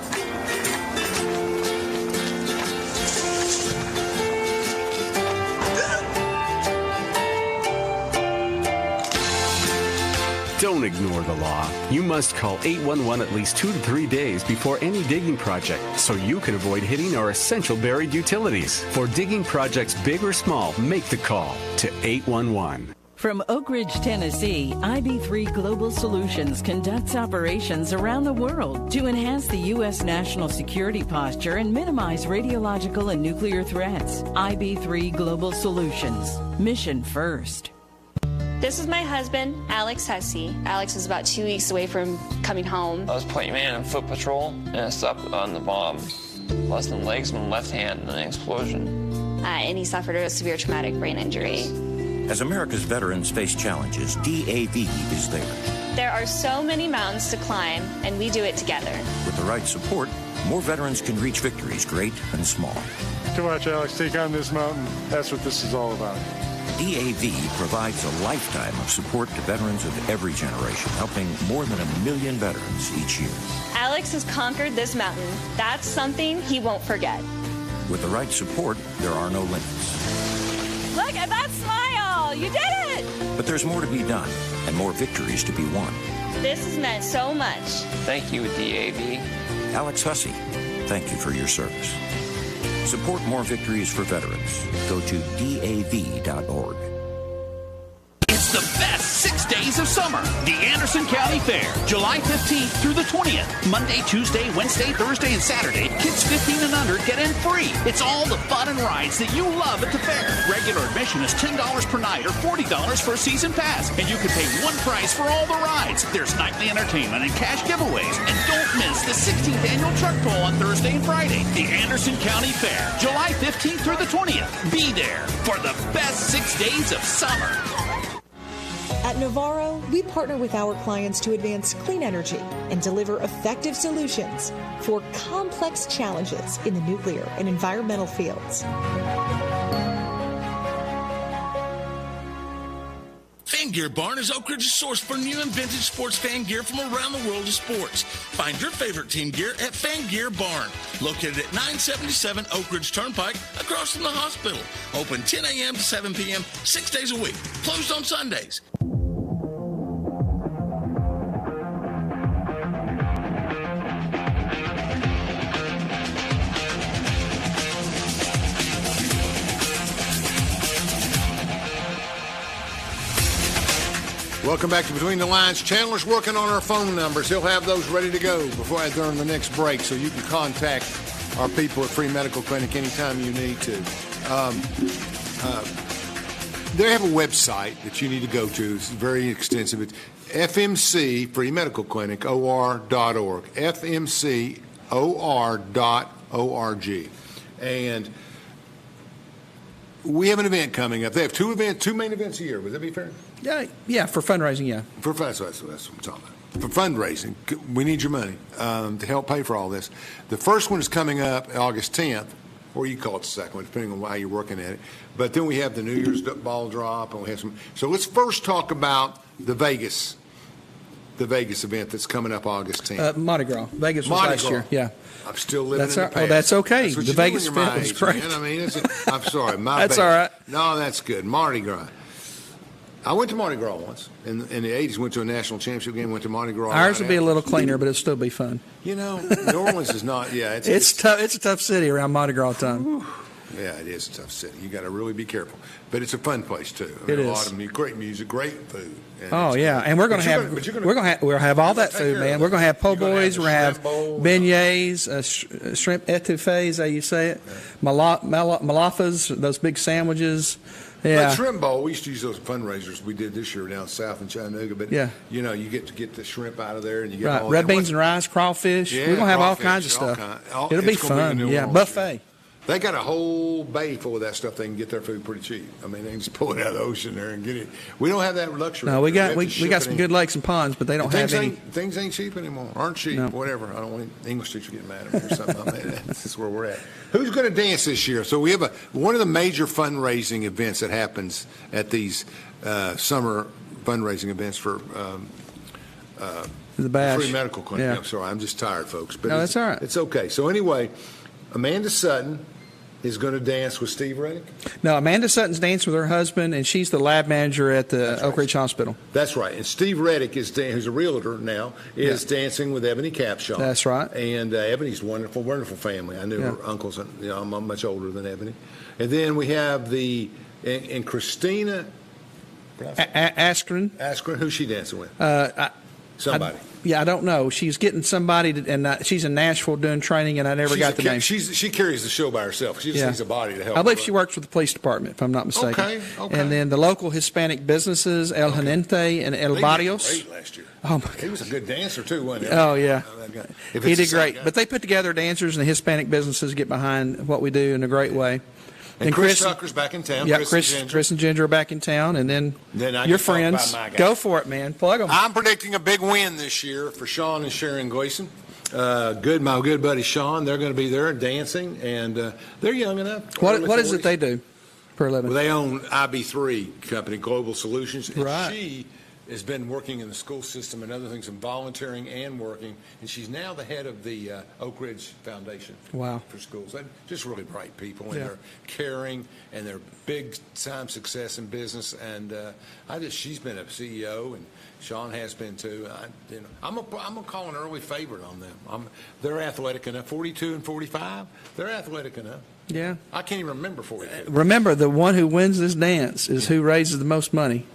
S10: Don't ignore the law. You must call 811 at least 2 to 3 days before any digging project so you can avoid hitting our essential buried utilities. For digging projects big or small, make the call to 811.
S3: From Oak Ridge, Tennessee, IB3 Global Solutions conducts operations around the world to enhance the U.S. national security posture and minimize radiological and nuclear threats. IB3 Global Solutions. Mission first.
S11: This is my husband, Alex Hussey. Alex is about 2 weeks away from coming home.
S12: I was point man on foot patrol, and I stopped on the bomb. Lost my legs and my left hand in an explosion.
S11: And he suffered a severe traumatic brain injury.
S13: As America's veterans face challenges, DAV is there.
S11: There are so many mountains to climb, and we do it together.
S13: With the right support, more veterans can reach victories, great and small.
S14: To watch Alex take on this mountain, that's what this is all about.
S13: DAV provides a lifetime of support to veterans of every generation, helping more than 1 million veterans each year.
S11: Alex has conquered this mountain. That's something he won't forget.
S13: With the right support, there are no limits.
S11: Look at that smile! You did it!
S13: But there's more to be done and more victories to be won.
S11: This has meant so much.
S12: Thank you, DAV.
S13: Alex Hussey, thank you for your service. Support more victories for veterans. Go to DAV.org.
S6: It's the best 6 days of summer. The Anderson County Fair, July 15th through the 20th. Monday, Tuesday, Wednesday, Thursday, and Saturday. Kids 15 and under get in free. It's all the fun and rides that you love at the fair. Regular admission is $10 per night or $40 for a season pass. And you can pay one price for all the rides. There's nightly entertainment and cash giveaways. And don't miss the 16th annual truck pull on Thursday and Friday. The Anderson County Fair, July 15th through the 20th. Be there for the best 6 days of summer.
S5: At Navarro, we partner with our clients to advance clean energy and deliver effective solutions for complex challenges in the nuclear and environmental fields.
S4: Fan Gear Barn is Oak Ridge's source for new and vintage sports fan gear from around the world of sports. Find your favorite team gear at Fan Gear Barn, located at 977 Oak Ridge Turnpike, across from the hospital. Open 10 a.m. to 7 p.m., 6 days a week. Closed on Sundays.
S1: Welcome back to Between the Lines. Chandler's working on our phone numbers. He'll have those ready to go during the next break, so you can contact our people at Free Medical Clinic anytime you need to. They have a website that you need to go to. It's very extensive. It's FMC, Free Medical Clinic, OR.org. FMCOR.org. And we have an event coming up. They have two main events a year. Would that be fair?
S2: Yeah, for fundraising, yeah.
S1: That's what I'm talking about. For fundraising, we need your money to help pay for all this. The first one is coming up August 10th, or you call it the second one, depending on how you're working at it. But then we have the New Year's ball drop, and we have some. So let's first talk about the Vegas event that's coming up August 10th.
S2: Mardi Gras. Vegas was last year. Yeah.
S1: I'm still living in the past.
S2: Oh, that's okay.
S1: That's
S2: the Vegas event was great.
S1: Man. I mean, I'm sorry.
S2: That's all right.
S1: No, that's good. Mardi Gras. I went to Mardi Gras once. In the 80s, went to a national championship game, went to Mardi Gras.
S2: Ours would be a little cleaner, but it'll still be fun.
S1: You know, New Orleans is not,
S2: it's tough. It's a tough city around Mardi Gras time.
S1: Yeah, it is a tough city. You got to really be careful, but it's a fun place too. I
S2: It
S1: mean, a
S2: is.
S1: lot of great music, great food.
S2: Oh yeah, and we're going to have we'll have all that food, man. We're going to have po' boys, we're going to have beignets, shrimp etouffees, how you say it, malafas, those big sandwiches. Yeah,
S1: But shrimp bowl, we used to use those fundraisers we did this year down south in Chattanooga. But
S2: yeah,
S1: you know, you get to get the shrimp out of there, and you get
S2: right.
S1: all
S2: Red
S1: that.
S2: beans and rice, crawfish.
S1: Yeah,
S2: we're going to have all
S1: crawfish,
S2: kinds of stuff. It'll be
S1: it's gonna
S2: fun.
S1: the New
S2: Yeah,
S1: Orleans
S2: buffet.
S1: They got a whole bay full of that stuff. They can get their food pretty cheap. I mean, they can just pull it out of the ocean there and get it. We don't have that luxury.
S2: No, we got
S1: have to
S2: some
S1: ship
S2: good lakes and ponds, but they don't have any.
S1: Things ain't cheap anymore. Aren't cheap.
S2: No.
S1: Whatever. I don't want any English teacher getting mad at me or something. I mean, that's where we're at. Who's going to dance this year? So we have one of the major fundraising events that happens at these summer fundraising events for
S2: the bash.
S1: free medical clinic.
S2: Yeah.
S1: I'm sorry, I'm just tired, folks. But
S2: No, that's all right.
S1: It's okay. So anyway, Amanda Sutton is going to dance with Steve Reddick.
S2: No, Amanda Sutton's dancing with her husband, and she's the lab manager at the Oak Ridge Hospital.
S1: That's right. And Steve Reddick who's a realtor now, is dancing with Ebony Capshaw.
S2: That's right.
S1: And Ebony's wonderful, wonderful family. I knew her uncles. I'm much older than Ebony. And then we have and Christina
S2: Askren.
S1: Askren, who's she dancing with? Somebody.
S2: I don't know. She's getting somebody, she's in Nashville doing training, and I never got the name.
S1: She carries the show by herself. She just needs a body to help.
S2: I believe she works with the police department, if I'm not mistaken.
S1: Okay.
S2: And then the local Hispanic businesses, El Genente and El Barrios.
S1: They did great last year.
S2: Oh my God.
S1: He was a good dancer too, wasn't he?
S2: Oh yeah, he did great.
S1: Guy.
S2: But they put together dancers, and the Hispanic businesses get behind what we do in a great way.
S1: And Chris Tucker's back in town.
S2: Yeah, Chris and Ginger are back in town, and then your friends. Go for it, man. Plug them.
S1: I'm predicting a big win this year for Sean and Sharon Gleason. My good buddy Sean. They're going to be there dancing, and they're young enough.
S2: What is it they do for a living?
S1: Well, they own IB3 company, Global Solutions. And
S2: right.
S1: She has been working in the school system and other things, and volunteering and working, and she's now the head of the Oak Ridge Foundation for schools. They're just really bright people, and they're caring, and they're big-time success in business. And she's been a CEO, and Sean has been too. I'm gonna call an early favorite on them. They're athletic enough. 42 and 45, they're athletic enough.
S2: Yeah,
S1: I can't even remember 42.
S2: Remember, the one who wins this dance is who raises the most money.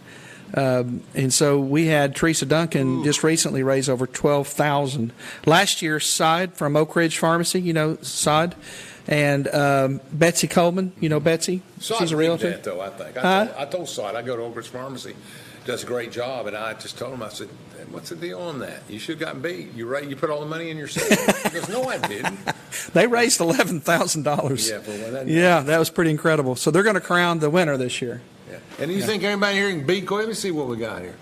S2: And so we had Teresa Duncan just recently raise over $12,000. Last year, Side from Oak Ridge Pharmacy, Side, and Betsy Coleman, Betsy. She's a realtor.
S1: That, though, I think. I told Side I go to Oak Ridge Pharmacy, does a great job, and I just told him, I said, what's the deal on that? You should have gotten beat. You put all the money in yourself. He goes, no, I didn't.
S2: They raised $11,000. Yeah, that was pretty incredible. So they're going to crown the winner this year.
S1: And you think everybody here can beat? Let me see what we got here.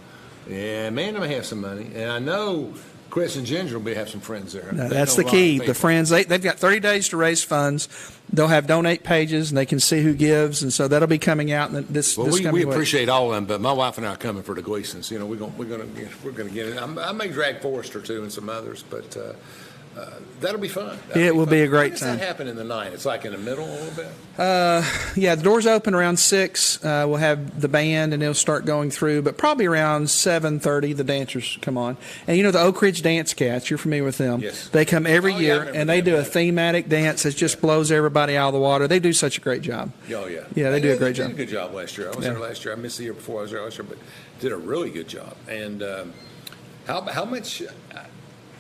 S1: Yeah, Amanda may have some money, and I know Chris and Ginger will have some friends there.
S2: No, that's the key. The friends, they've got 30 days to raise funds. They'll have donate pages, and they can see who gives, and so that'll be coming out in this coming week.
S1: We appreciate all of them, but my wife and I are coming for the Gleasons. We're gonna get it. I may drag Forrester too and some others, but. That'll be fun.
S2: It will be a great time.
S1: When does that happen in the night? It's like in the middle a little bit?
S2: The doors open around 6. We'll have the band, and they'll start going through. But probably around 7:30, the dancers come on. And the Oak Ridge Dance Cats, you're familiar with them.
S1: Yes.
S2: They come every year, and they do a thematic dance that just blows everybody out of the water. They do such a great job.
S1: Oh, yeah.
S2: Yeah, they do a great job.
S1: They did a good job last year. I was there last year. I missed the year before I was there last year, but did a really good job. And how much...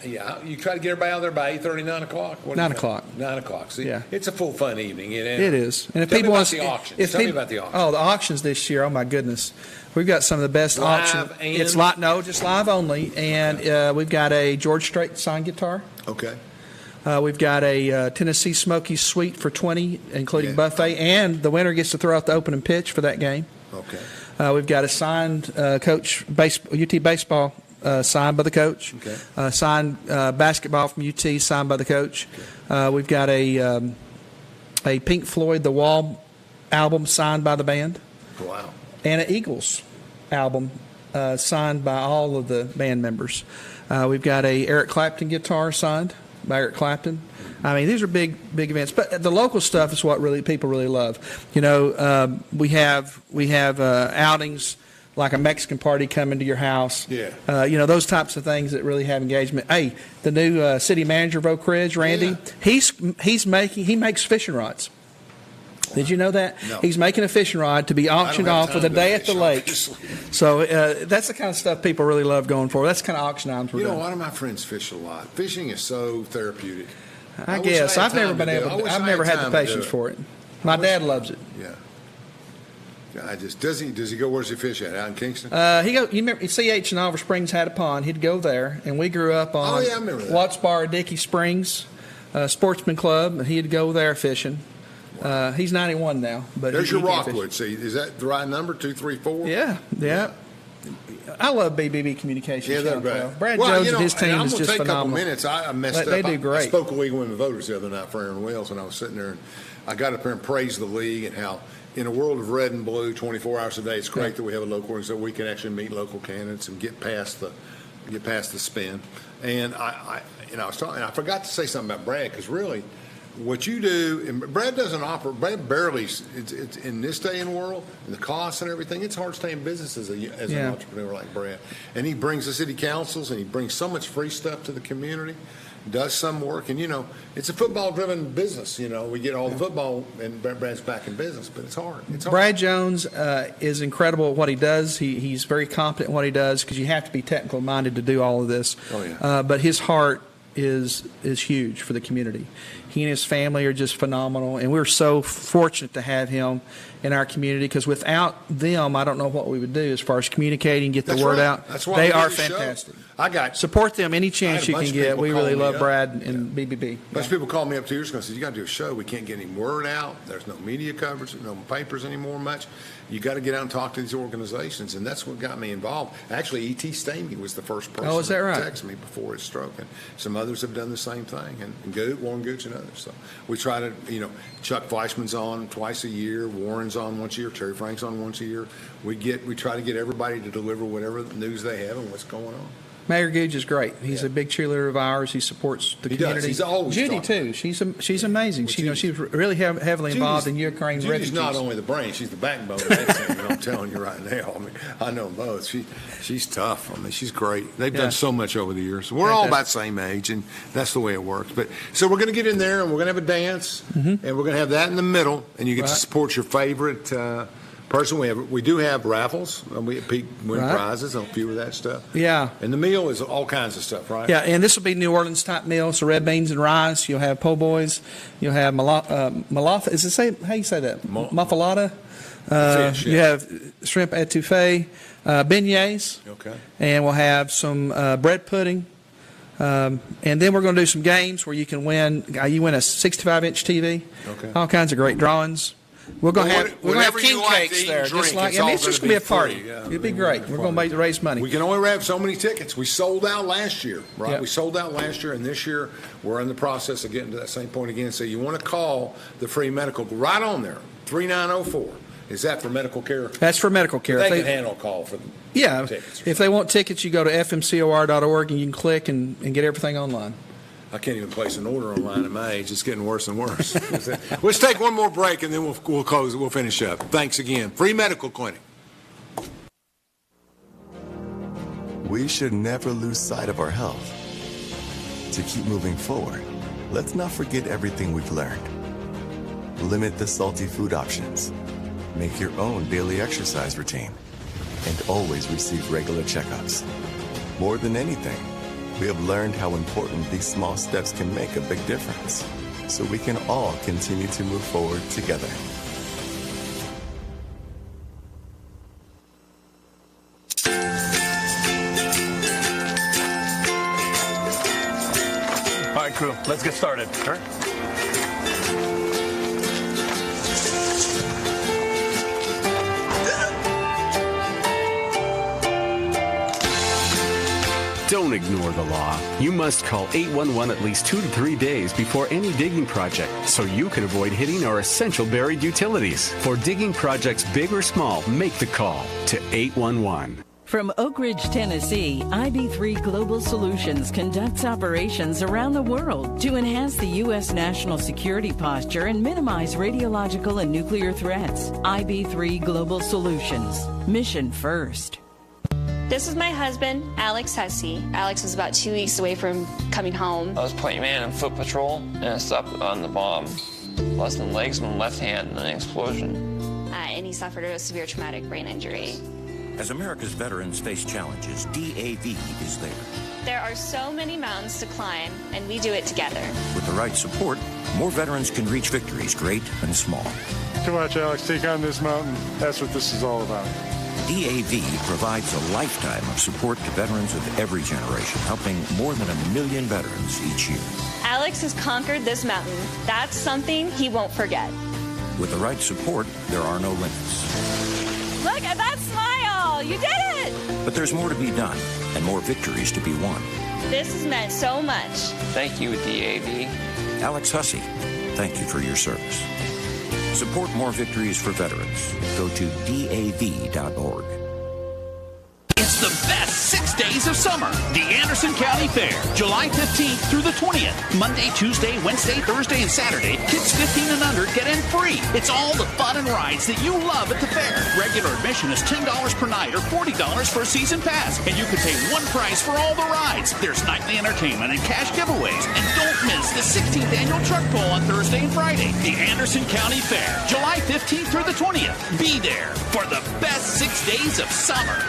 S1: Yeah, you try to get everybody out there by 8:30, 9 o'clock?
S2: 9 o'clock.
S1: 9 o'clock. See, it's a full fun evening. It
S2: is. And if
S1: Tell
S2: people
S1: me about the auctions. Tell me about the auctions.
S2: Oh, the auctions this year, oh my goodness. We've got some of the best auctions. It's just live only. And we've got a George Strait signed guitar.
S1: Okay.
S2: We've got a Tennessee Smoky Suite for $20, including buffet. And the winner gets to throw out the opening pitch for that game.
S1: Okay.
S2: We've got a signed coach UT baseball signed by the coach.
S1: Okay.
S2: Signed basketball from UT, signed by the coach. Okay. We've got a Pink Floyd The Wall album signed by the band.
S1: Wow.
S2: And an Eagles album signed by all of the band members. We've got a Eric Clapton guitar signed by Eric Clapton. I mean, these are big events, but the local stuff is what people really love. We have outings like a Mexican party coming to your house.
S1: Yeah.
S2: Those types of things that really have engagement. Hey, the new city manager of Oak Ridge, Randy, he makes fishing rods. Did you know that?
S1: No.
S2: He's making a fishing rod to be auctioned
S1: have
S2: off with a
S1: time to
S2: day at the
S1: fish,
S2: lake.
S1: obviously.
S2: So that's the kind of stuff people really love going for. That's the kind of auction items we're
S1: You know,
S2: doing.
S1: a lot of my friends fish a lot. Fishing is so therapeutic.
S2: I
S1: wish
S2: guess.
S1: I had
S2: I've never
S1: time
S2: been
S1: to do it.
S2: able
S1: I
S2: to.
S1: wish
S2: I've
S1: I
S2: never had the
S1: time to do
S2: patience
S1: it.
S2: for it. My dad loves it.
S1: Yeah. Does he go, where's he fish at? Out in Kingston?
S2: You remember CH in Oliver Springs had a pond. He'd go there, and we grew up on
S1: Oh, yeah, I remember that.
S2: Watts Bar, Dickey Springs Sportsman Club, and he'd go there fishing. He's 91 now, but
S1: There's
S2: he
S1: your
S2: can't fish.
S1: Rockwood. See, is that the right number? 234?
S2: Yeah. I love BBB Communications.
S1: Yeah, they're
S2: Channel
S1: great.
S2: 12. Brad
S1: Well,
S2: Jones
S1: you know,
S2: and his team
S1: and I'm
S2: is
S1: gonna
S2: just
S1: take
S2: phenomenal.
S1: a couple minutes. I messed
S2: They
S1: up.
S2: do great.
S1: I spoke to League of Women Voters the other night for Aaron Wells, and I was sitting there, and I got up there and praised the league and how, in a world of red and blue, 24 hours a day, it's great that we have a local organization so we can actually meet local candidates and get past the spin. And I was talking, and I forgot to say something about Brad, because really, what you do, and Brad doesn't operate. Brad barely. It's in this day and world, and the costs and everything. It's hard to stay in business as an entrepreneur like Brad. And he brings the city councils, and he brings so much free stuff to the community. Does some work, and it's a football-driven business. We get all the football, and Brad's back in business, but it's hard.
S2: Brad Jones is incredible at what he does. He's very competent in what he does, because you have to be technical-minded to do all of this.
S1: Oh, yeah.
S2: But his heart is huge for the community. He and his family are just phenomenal, and we're so fortunate to have him in our community, because without them, I don't know what we would do as far as communicating, get the word out.
S1: That's why
S2: they
S1: we
S2: are
S1: do the show.
S2: fantastic.
S1: Support
S2: them any chance you can get. We really love Brad and BBB.
S1: A bunch of people called me up 2 years ago and said, you got to do a show. We can't get any word out. There's no media coverage, no papers anymore much. You got to get out and talk to these organizations, and that's what got me involved. Actually, E.T. Stamey was the first person
S2: is that right?
S1: to text me before his stroke, and some others have done the same thing, and Warren Gooch and others. So we try to, Chuck Fleischman's on twice a year, Warren's on once a year, Terry Frank's on once a year. We try to get everybody to deliver whatever news they have and what's going on.
S2: Mayor Gooch is great. He's a big cheerleader of ours. He supports the community.
S1: Does. He's always
S2: Judy
S1: talking.
S2: too. She's amazing. She's really heavily involved in Ukraine refugees.
S1: Judy's not only the brain; she's the backbone of that team. I'm telling you right now. I know them both. She's tough. She's great. They've done so much over the years. We're all about the same age, and that's the way it works. But so we're going to get in there, and we're going to have a dance, and we're going to have that in the middle, and you get to support your favorite person. We do have raffles. Pete win prizes on a few of that stuff.
S2: Yeah.
S1: And the meal is all kinds of stuff, right?
S2: Yeah, and this will be New Orleans type meal. So red beans and rice. You'll have po' boys. You'll have malaf. Is it how you say that? Muffalata.
S1: Fish, yeah.
S2: You have shrimp etouffee, beignets.
S1: Okay.
S2: And we'll have some bread pudding. And then we're going to do some games where you can win. You win a 65-inch TV.
S1: Okay.
S2: All kinds of great drawings. We're going to have king cakes there, just like it's just going to be a party. It'll be great. We're going to raise money.
S1: We can only have so many tickets. We sold out last year, right?
S2: Yep.
S1: We sold out last year, and this year we're in the process of getting to that same point again. So you want to call the free medical right on there, 3904. Is that for medical care?
S2: That's for medical care.
S1: They can handle a call for tickets.
S2: If they want tickets, you go to fmcor.org and you can click and get everything online.
S1: I can't even place an order online at my age. It's getting worse and worse. Let's take one more break, and then we'll close. We'll finish up. Thanks again. Free medical clinic.
S8: We should never lose sight of our health. To keep moving forward, let's not forget everything we've learned. Limit the salty food options. Make your own daily exercise routine. And always receive regular checkups. More than anything, we have learned how important these small steps can make a big difference, so we can all continue to move forward together.
S9: All right, crew, let's get started. Sure.
S10: Don't ignore the law. You must call 811 at least 2 to 3 days before any digging project so you can avoid hitting our essential buried utilities. For digging projects big or small, make the call to 811.
S3: From Oak Ridge, Tennessee, IB3 Global Solutions conducts operations around the world to enhance the U.S. national security posture and minimize radiological and nuclear threats. IB3 Global Solutions. Mission first.
S11: This is my husband, Alex Hussey. Alex is about 2 weeks away from coming home.
S12: I was point man in foot patrol, and I slept on the bomb lost the legs in the left hand in an explosion.
S11: And he suffered a severe traumatic brain injury.
S13: As America's veterans face challenges, DAV is there.
S11: There are so many mountains to climb, and we do it together.
S13: With the right support, more veterans can reach victories great and small.
S14: To watch Alex take on this mountain, that's what this is all about.
S13: DAV provides a lifetime of support to veterans of every generation, helping more than 1 million veterans each year.
S11: Alex has conquered this mountain. That's something he won't forget.
S13: With the right support, there are no limits.
S11: Look at that smile! You did it!
S13: But there's more to be done and more victories to be won.
S11: This has meant so much.
S12: Thank you, DAV.
S13: Alex Hussey, thank you for your service. Support more victories for veterans. Go to DAV.org.
S6: It's the best 6 days of summer. The Anderson County Fair, July 15th through the 20th. Monday, Tuesday, Wednesday, Thursday, and Saturday. Kids 15 and under get in free. It's all the fun and rides that you love at the fair. Regular admission is $10 per night or $40 for a season pass. And you can pay one price for all the rides. There's nightly entertainment and cash giveaways. And don't miss the 16th annual truck pull on Thursday and Friday. The Anderson County Fair, July 15th through the 20th. Be there for the best 6 days of summer.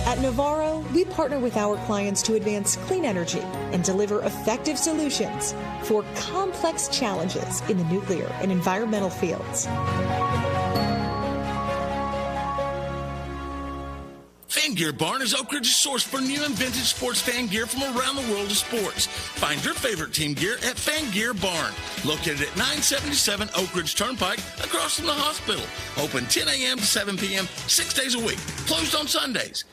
S5: At Navarro, we partner with our clients to advance clean energy and deliver effective solutions for complex challenges in the nuclear and environmental fields.
S4: Fan Gear Barn is Oak Ridge's source for new and vintage sports fan gear from around the world of sports. Find your favorite team gear at Fan Gear Barn, located at 977 Oak Ridge Turnpike, across from the hospital. Open 10 a.m. to 7 p.m., 6 days a week. Closed on Sundays.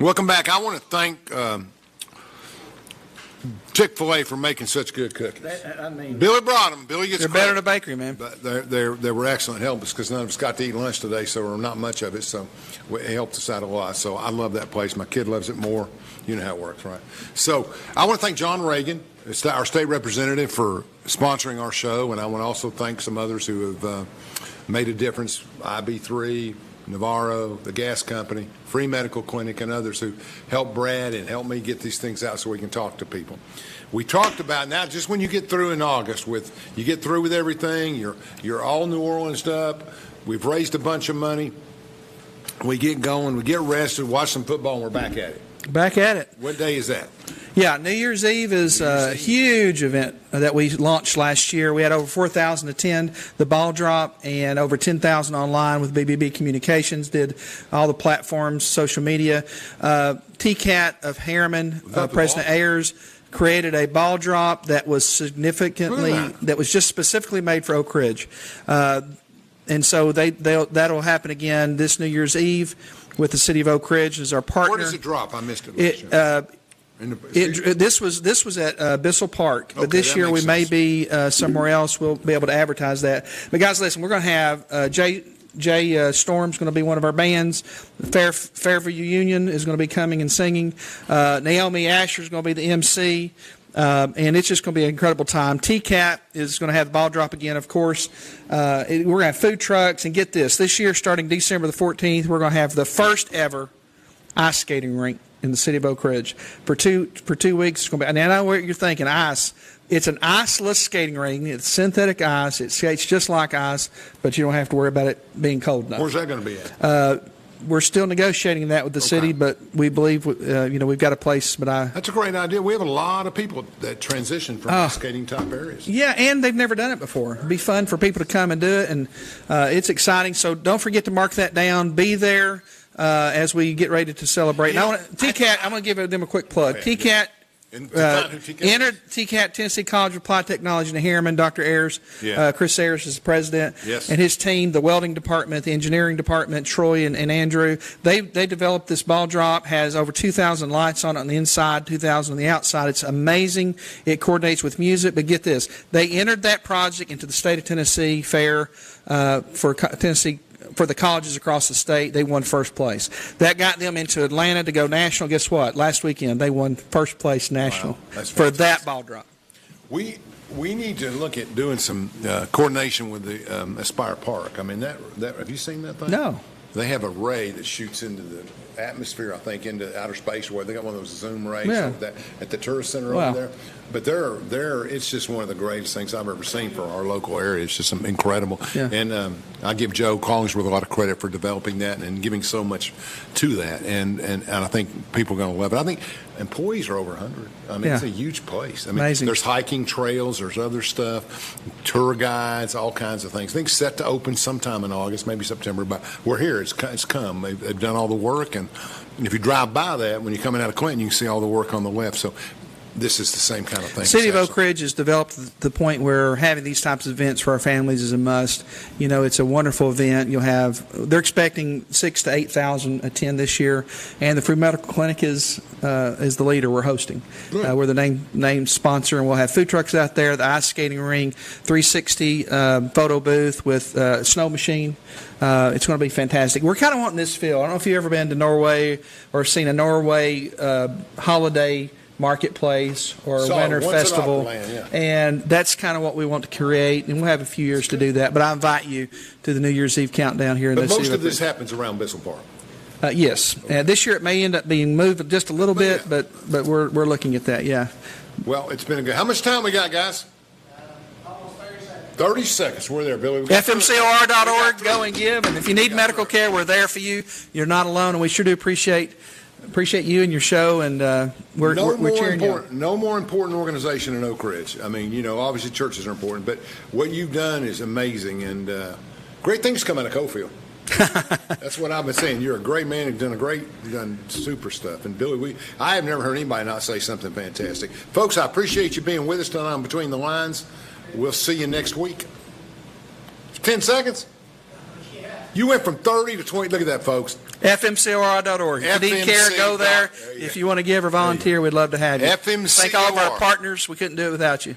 S1: Welcome back. I want to thank Chick-fil-A for making such good cookies. Billy brought them. Billy gets
S2: They're better than a bakery, man.
S1: But they were excellent help us because none of us got to eat lunch today, so not much of it. So it helped us out a lot. So I love that place. My kid loves it more. You know how it works, right? So I want to thank John Reagan, our state representative, for sponsoring our show, and I want to also thank some others who have made a difference. IB3. Navarro, the gas company, Free Medical Clinic, and others who helped Brad and helped me get these things out so we can talk to people. We talked about now, just when you get through in August, you get through with everything, you're all New Orleans up, we've raised a bunch of money, we get going, we get rested, watch some football, and we're back at it.
S2: Back at it.
S1: What day is that?
S2: Yeah, New Year's Eve is a huge event that we launched last year. We had over 4,000 attend the ball drop and over 10,000 online with BBB Communications, did all the platforms, social media. TCAT of Harriman, President Ayers, created a ball drop that was that was just specifically made for Oak Ridge. And so that'll happen again this New Year's Eve with the city of Oak Ridge as our partner.
S1: Where does it drop? I missed it.
S2: This was at Bissell Park, but this year we may be somewhere else. We'll be able to advertise that. But guys, listen, we're going to have Jay Storm's going to be one of our bands. Fairview Union is going to be coming and singing. Naomi Asher is going to be the MC. And it's just going to be an incredible time. TCAT is going to have the ball drop again, of course. We're going to have food trucks. And get this year, starting December the 14th, we're going to have the first ever ice skating rink in the city of Oak Ridge. For two weeks, it's going to be. And I know what you're thinking, ice. It's an iceless skating rink. It's synthetic ice. It skates just like ice, but you don't have to worry about it being cold enough.
S1: Where's that going to be at?
S2: We're still negotiating that with the city, but we believe we've got a place. But
S1: that's a great idea. We have a lot of people that transition from skating type areas.
S2: Yeah, and they've never done it before. It'd be fun for people to come and do it, and it's exciting. So don't forget to mark that down. Be there as we get ready to celebrate. Yeah. TCAT, I'm going to give them a quick plug. TCAT. Entered TCAT, Tennessee College of Applied Technology in Harriman. Dr. Ayers, Chris Ayers is the president, and his team, the welding department, the engineering department, Troy and Andrew. They developed this ball drop, has over 2,000 lights on it on the inside, 2,000 on the outside. It's amazing. It coordinates with music, but get this. They entered that project into the state of Tennessee fair for Tennessee. For the colleges across the state, they won first place. That got them into Atlanta to go national. Guess what? Last weekend, they won first place national for that ball drop.
S1: We need to look at doing some coordination with the Aspire Park. I mean, that have you seen that thing?
S2: No.
S1: They have a ray that shoots into the atmosphere, I think, into outer space, where they got one of those zoom rays at the tourist center over there. But it's just one of the greatest things I've ever seen for our local area. It's just incredible. Yeah. And I give Joe Collingsworth a lot of credit for developing that and giving so much to that. And I think people are going to love it. I think employees are over 100. I mean, it's a huge place. I mean,
S2: amazing.
S1: There's hiking trails, there's other stuff, tour guides, all kinds of things. I think it's set to open sometime in August, maybe September. But we're here. It's come. They've done all the work. And if you drive by that, when you're coming out of Clinton, you can see all the work on the left. So this is the same kind of thing.
S2: The City of Oak Ridge has developed the point where having these types of events for our families is a must. You know, it's a wonderful event. They're expecting 6,000 to 8,000 attend this year, and the Free Medical Clinic is the leader. We're hosting. We're the name sponsor, and we'll have food trucks out there, the ice skating ring, 360 photo booth with snow machine. It's going to be fantastic. We're kind of wanting this feel. I don't know if you've ever been to Norway or seen a Norway holiday marketplace or a winter festival, and that's kind of what we want to create, and we'll have a few years to do that. But I invite you to the New Year's Eve countdown here in the city.
S1: But most of this happens around Bissell Park.
S2: Yes, this year it may end up being moved just a little bit, but we're looking at that. Yeah.
S1: Well, it's been a good. How much time we got, guys?
S2: Almost 30 seconds.
S1: 30 seconds. We're there, Billy.
S2: FMCOR.org. Go and give, and if you need medical care, we're there for you. You're not alone, and we sure do appreciate you and your show, and we're cheering you.
S1: No more important organization in Oak Ridge. I mean, you know, obviously churches are important, but what you've done is amazing, and great things come out of Cofield. That's what I've been saying. You're a great man. You've done super stuff. And Billy, I have never heard anybody not say something fantastic. Folks, I appreciate you being with us tonight on Between the Lines. We'll see you next week. 10 seconds? You went from 30 to 20. Look at that, folks.
S2: FMCOR.org. If you need care, go there. If you want to give or volunteer, we'd love to have you.
S1: FMCOR.
S2: Thank all of our partners. We couldn't do it without you.